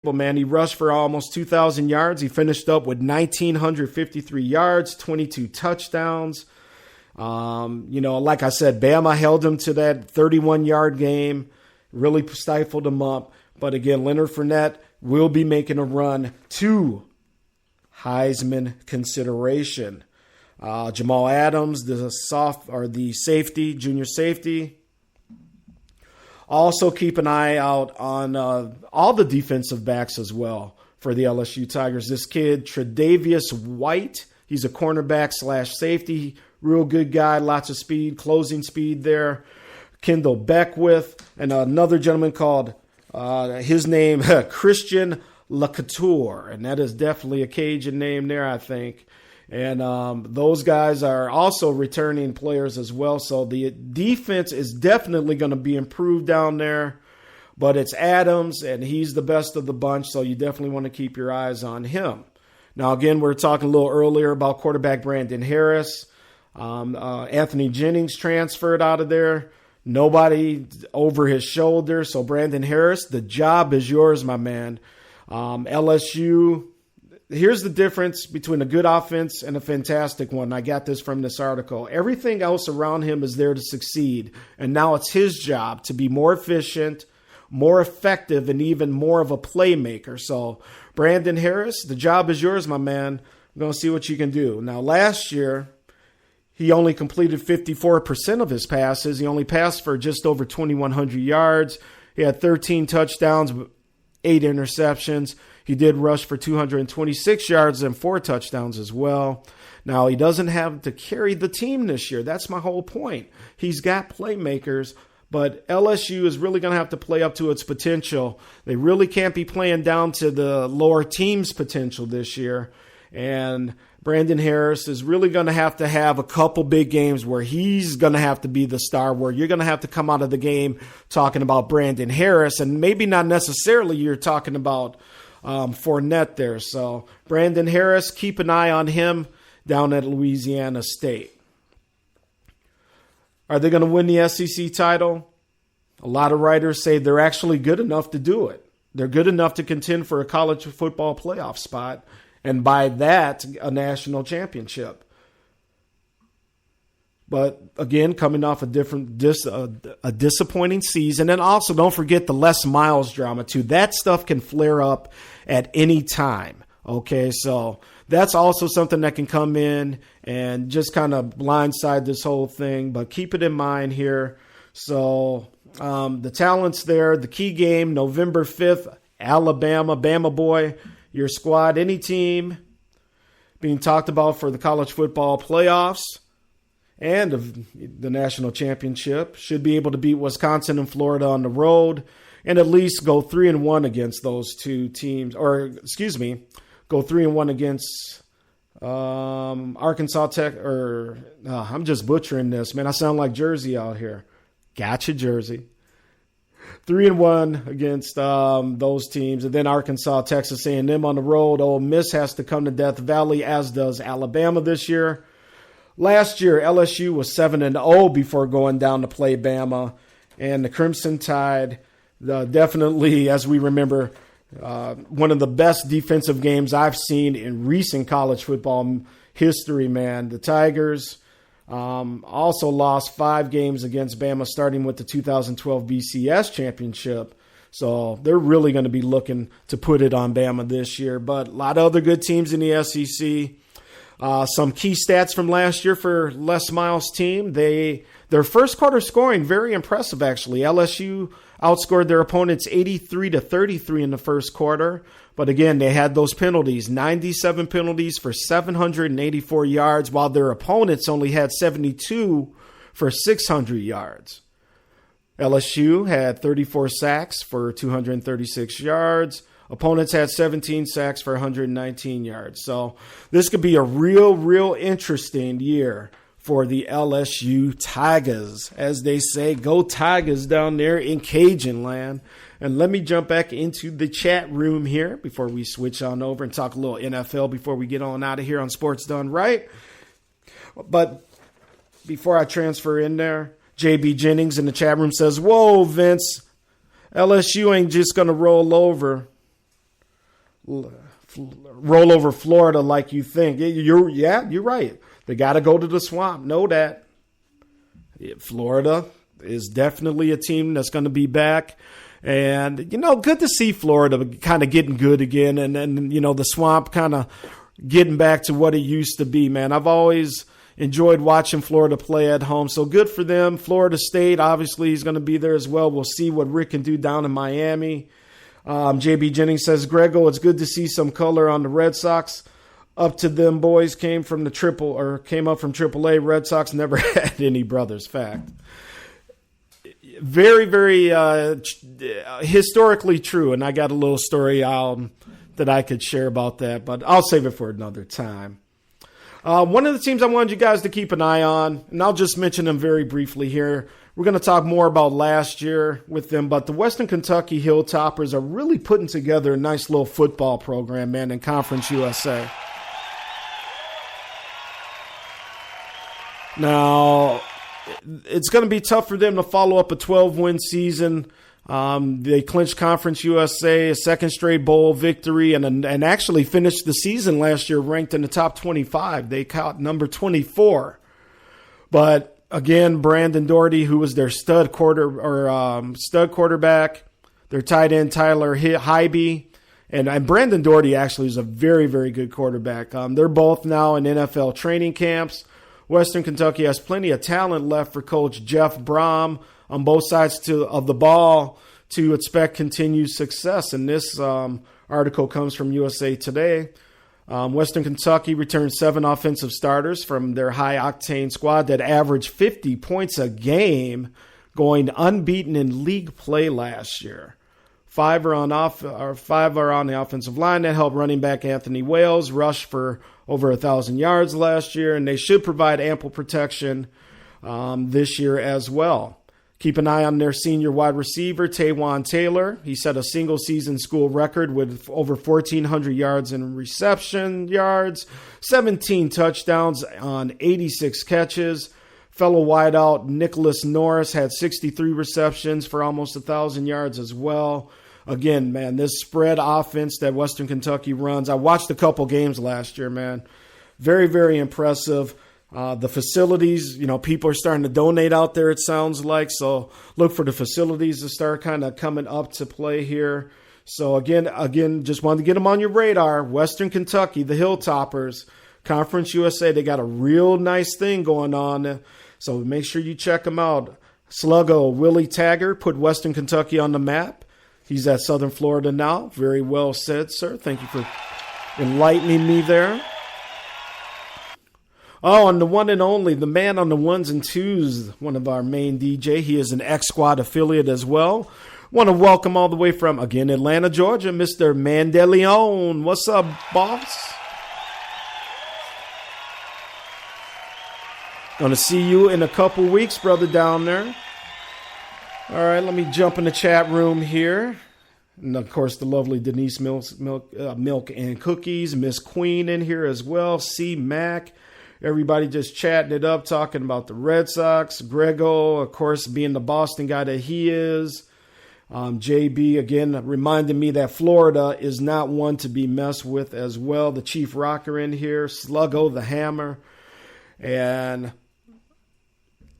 man. He rushed for almost 2,000 yards. He finished up with 1,953 yards, 22 touchdowns. Like I said, Bama held him to that 31-yard game, really stifled him up. But again, Leonard Fournette will be making a run to Heisman consideration. Jamal Adams, the safety, junior safety. Also keep an eye out on all the defensive backs as well for the LSU Tigers. This kid, Tre'Davious White, he's a cornerback / safety. Real good guy, lots of speed, closing speed there. Kendall Beckwith, and another gentleman called, his name, Christian LeCouture, and that is definitely a Cajun name there, I think. And those guys are also returning players as well. So the defense is definitely going to be improved down there. But it's Adams, and he's the best of the bunch, so you definitely want to keep your eyes on him. Now, again, we were talking a little earlier about quarterback Brandon Harris. Anthony Jennings transferred out of there. Nobody over his shoulder. So, Brandon Harris, the job is yours, my man. LSU, here's the difference between a good offense and a fantastic one. I got this from this article. Everything else around him is there to succeed. And now it's his job to be more efficient, more effective, and even more of a playmaker. So, Brandon Harris, the job is yours, my man. I'm going to see what you can do. Now, last year, he only completed 54% of his passes. He only passed for just over 2,100 yards. He had 13 touchdowns, 8 interceptions. He did rush for 226 yards and 4 touchdowns as well. Now, he doesn't have to carry the team this year. That's my whole point. He's got playmakers, but LSU is really going to have to play up to its potential. They really can't be playing down to the lower team's potential this year. And Brandon Harris is really going to have a couple big games where he's going to have to be the star, where you're going to have to come out of the game talking about Brandon Harris, and maybe not necessarily you're talking about Fournette there. So Brandon Harris, keep an eye on him down at Louisiana State. Are they going to win the SEC title? A lot of writers say they're actually good enough to do it. They're good enough to contend for a college football playoff spot, and by that, a national championship. But again, coming off a disappointing season. And also, don't forget the Les Miles drama, too. That stuff can flare up at any time. Okay, so that's also something that can come in and just kind of blindside this whole thing. But keep it in mind here. So the talent's there. The key game, November 5th, Alabama, Bama boy. Your squad, any team being talked about for the college football playoffs and the national championship should be able to beat Wisconsin and Florida on the road and at least go 3-1 against those two teams. Or, go 3-1 against Arkansas Tech. I'm just butchering this, man. I sound like Jersey out here. Gotcha, Jersey. 3-1 against those teams, and then Arkansas, Texas A&M on the road. Ole Miss has to come to Death Valley, as does Alabama this year. Last year, LSU was 7-0 before going down to play Bama, and the Crimson Tide, definitely, as we remember, one of the best defensive games I've seen in recent college football history, man. The Tigers also lost 5 games against Bama, starting with the 2012 BCS championship. So they're really going to be looking to put it on Bama this year. But a lot of other good teams in the SEC. Some key stats from last year for Les Miles' team. Their first quarter scoring, very impressive, actually. LSU outscored their opponents 83-33 in the first quarter. But again, they had those penalties, 97 penalties for 784 yards, while their opponents only had 72 for 600 yards. LSU had 34 sacks for 236 yards. Opponents had 17 sacks for 119 yards. So this could be a real interesting year for the LSU Tigers. As they say, go Tigers down there in Cajun land. And let me jump back into the chat room here before we switch on over and talk a little NFL before we get on out of here on Sports Done Right. But before I transfer in there, JB Jennings in the chat room says, whoa, Vince, LSU ain't just going to roll over. roll over Florida like you think. You're right. They got to go to the swamp. Know that. Florida is definitely a team that's going to be back. And, good to see Florida kind of getting good again. And the swamp kind of getting back to what it used to be, man. I've always enjoyed watching Florida play at home. So good for them. Florida State, obviously, is going to be there as well. We'll see what Rick can do down in Miami. JB Jennings says, Grego, it's good to see some color on the Red Sox. Up to them boys came up from AAA. Red Sox never had any brothers. Fact. Very, very historically true. And I got a little story that I could share about that, but I'll save it for another time. One of the teams I wanted you guys to keep an eye on, and I'll just mention them very briefly here. We're going to talk more about last year with them, but the Western Kentucky Hilltoppers are really putting together a nice little football program, man, in Conference USA. Now, it's going to be tough for them to follow up a 12-win season. They clinched Conference USA, a second straight bowl victory, and actually finished the season last year ranked in the top 25. They caught number 24. But again, Brandon Doherty, who was their stud quarterback, their tight end Tyler Hybe, and Brandon Doherty actually is a very, very good quarterback. They're both now in NFL training camps. Western Kentucky has plenty of talent left for Coach Jeff Brom on both sides of the ball to expect continued success. And this article comes from USA Today. Western Kentucky returned 7 offensive starters from their high-octane squad that averaged 50 points a game, going unbeaten in league play last year. 5 are on the offensive line. That helped running back Anthony Wales rush for over 1,000 yards last year, and they should provide ample protection this year as well. Keep an eye on their senior wide receiver, Taywan Taylor. He set a single-season school record with over 1,400 yards in reception yards, 17 touchdowns on 86 catches. Fellow wideout Nicholas Norris had 63 receptions for almost 1,000 yards as well. Again, man, this spread offense that Western Kentucky runs, I watched a couple games last year, man. Very, very impressive. The facilities, people are starting to donate out there, it sounds like. So look for the facilities to start kind of coming up to play here. So again, just wanted to get them on your radar. Western Kentucky, the Hilltoppers, Conference USA, they got a real nice thing going on. So make sure you check them out. Sluggo Willie Taggart put Western Kentucky on the map. He's at Southern Florida now. Very well said, sir. Thank you for enlightening me there. Oh, and the one and only, the man on the ones and twos, one of our main DJ. He is an X-Squad affiliate as well. Want to welcome all the way from, again, Atlanta, Georgia, Mr. Mandeleon. What's up, boss? Going to see you in a couple weeks, brother, down there. All right, let me jump in the chat room here. And, of course, the lovely Denise Milk and Cookies. Miss Queen in here as well. C. Mac. Everybody just chatting it up, talking about the Red Sox. Grego, of course, being the Boston guy that he is. JB, again, reminding me that Florida is not one to be messed with as well. The Chief Rocker in here. Sluggo, the Hammer. And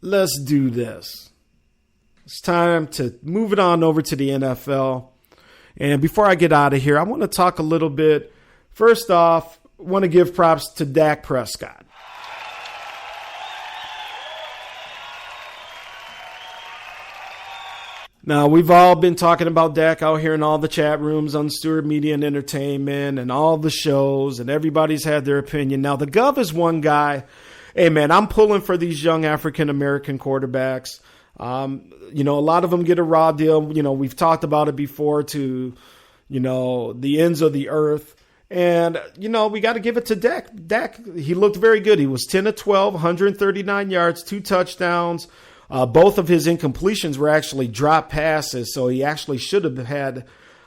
let's do this. It's time to move it on over to the NFL. And before I get out of here, I want to talk a little bit. First off, I want to give props to Dak Prescott. Now, we've all been talking about Dak out here in all the chat rooms on Stewart Media and Entertainment and all the shows, and everybody's had their opinion. Now, the Gov is one guy. Hey, man, I'm pulling for these young African-American quarterbacks. A lot of them get a raw deal. We've talked about it before to, the ends of the earth. And, we got to give it to Dak. Dak, he looked very good. He was 10 of 12, 139 yards, 2 touchdowns. Both of his incompletions were actually drop passes, so he actually should have had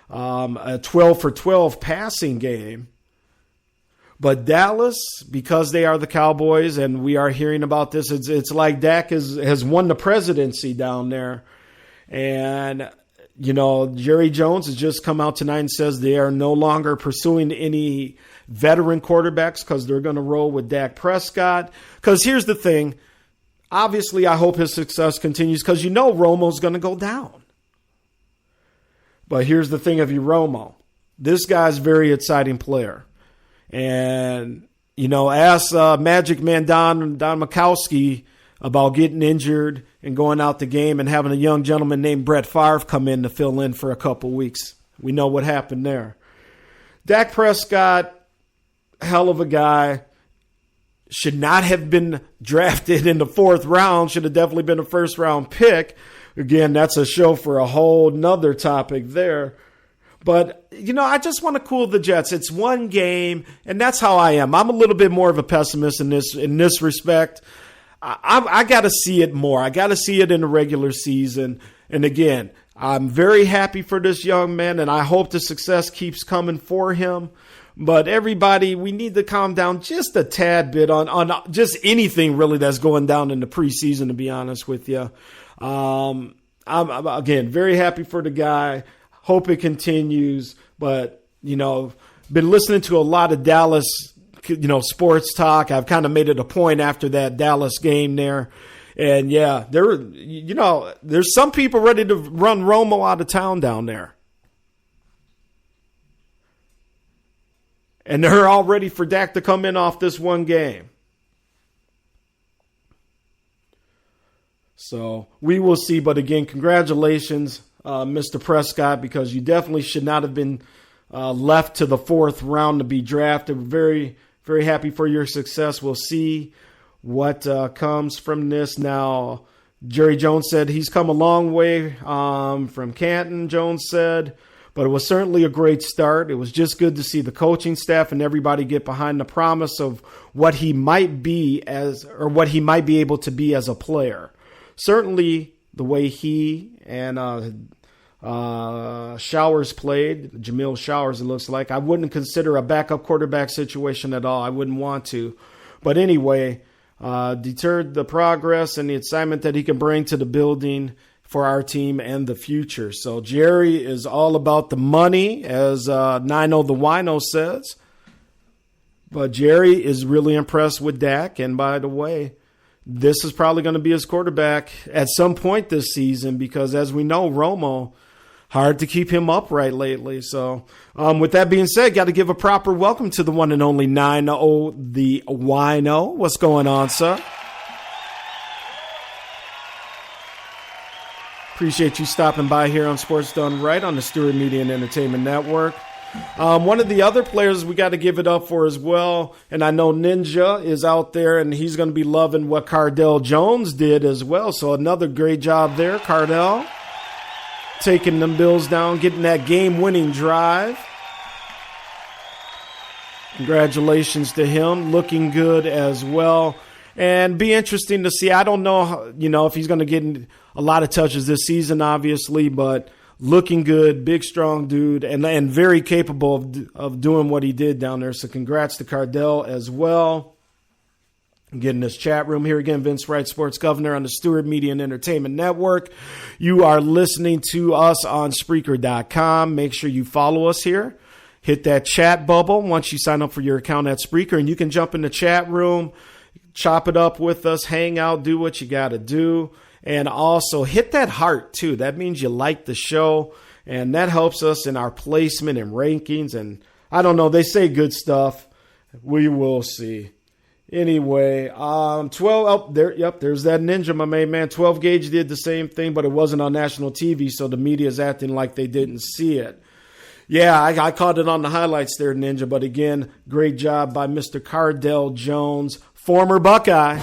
a 12 for 12 passing game. But Dallas, because they are the Cowboys, and we are hearing about this, it's like Dak has won the presidency down there. And, Jerry Jones has just come out tonight and says they are no longer pursuing any veteran quarterbacks because they're going to roll with Dak Prescott. Because here's the thing. Obviously, I hope his success continues because Romo's going to go down. But here's the thing of Romo. This guy's a very exciting player. And, ask Magic Man Don Mikowski about getting injured and going out the game and having a young gentleman named Brett Favre come in to fill in for a couple weeks. We know what happened there. Dak Prescott, hell of a guy, should not have been drafted in the 4th round, should have definitely been a first-round pick. Again, that's a show for a whole nother topic there. But, I just want to cool the Jets. It's one game, and that's how I am. I'm a little bit more of a pessimist in this respect. I got to see it more. I got to see it in the regular season. And again, I'm very happy for this young man, and I hope the success keeps coming for him. But everybody, we need to calm down just a tad bit on just anything really that's going down in the preseason, to be honest with you. I'm, again, very happy for the guy. Hope it continues. But, been listening to a lot of Dallas sports talk. I've kind of made it a point after that Dallas game there. And yeah, there's some people ready to run Romo out of town down there. And they're all ready for Dak to come in off this one game. So we will see. But again, congratulations, Mr. Prescott, because you definitely should not have been left to the 4th round to be drafted. We're very, very happy for your success. We'll see what comes from this. Now, Jerry Jones said he's come a long way from Canton, Jones said, but it was certainly a great start. It was just good to see the coaching staff and everybody get behind the promise of what he might be what he might be able to be as a player. Certainly the way he and Showers played, Jamil Showers, it looks like. I wouldn't consider a backup quarterback situation at all. I wouldn't want to. But anyway, deterred the progress and the excitement that he can bring to the building for our team and the future. So Jerry is all about the money, as Nino the Wino says. But Jerry is really impressed with Dak. And by the way, this is probably going to be his quarterback at some point this season because, as we know, Romo, hard to keep him upright lately. So with that being said, got to give a proper welcome to the one and only Nino the Wino. What's going on, sir? Appreciate you stopping by here on Sports Done Right on the Stewart Media and Entertainment Network. One of the other players we got to give it up for as well, and I know Ninja is out there, and he's going to be loving what Cardell Jones did as well. So another great job there, Cardell, taking them Bills down, getting that game-winning drive. Congratulations to him, looking good as well. And be interesting to see. I don't know, if he's going to get a lot of touches this season, obviously, but looking good, big, strong dude, and very capable of doing what he did down there. So congrats to Cardell as well. Getting this chat room here again, Vince Wright, Sports Governor on the Stewart Media and Entertainment Network. You are listening to us on Spreaker.com. Make sure you follow us here. Hit that chat bubble once you sign up for your account at Spreaker, and you can jump in the chat room, chop it up with us, hang out, do what you got to do. And also hit that heart, too. That means you like the show, and that helps us in our placement and rankings. And I don't know, they say good stuff. We will see. Anyway, 12, there's that Ninja, my main man. 12 Gauge did the same thing, but it wasn't on national TV, so the media is acting like they didn't see it. Yeah, I caught it on the highlights there, Ninja. But again, great job by Mr. Cardell Jones, former Buckeye.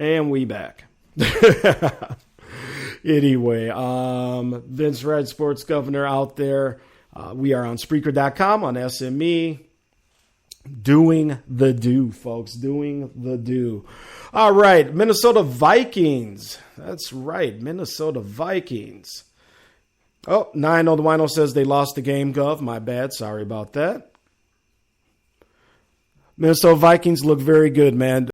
And we back. Anyway, Vince Wright, Sports Governor out there. We are on Spreaker.com, on SME. Doing the do, folks. Doing the do. All right, Minnesota Vikings. That's right, Minnesota Vikings. Oh, Nino the Wino says they lost the game, Gov. My bad. Sorry about that. Minnesota Vikings look very good, man.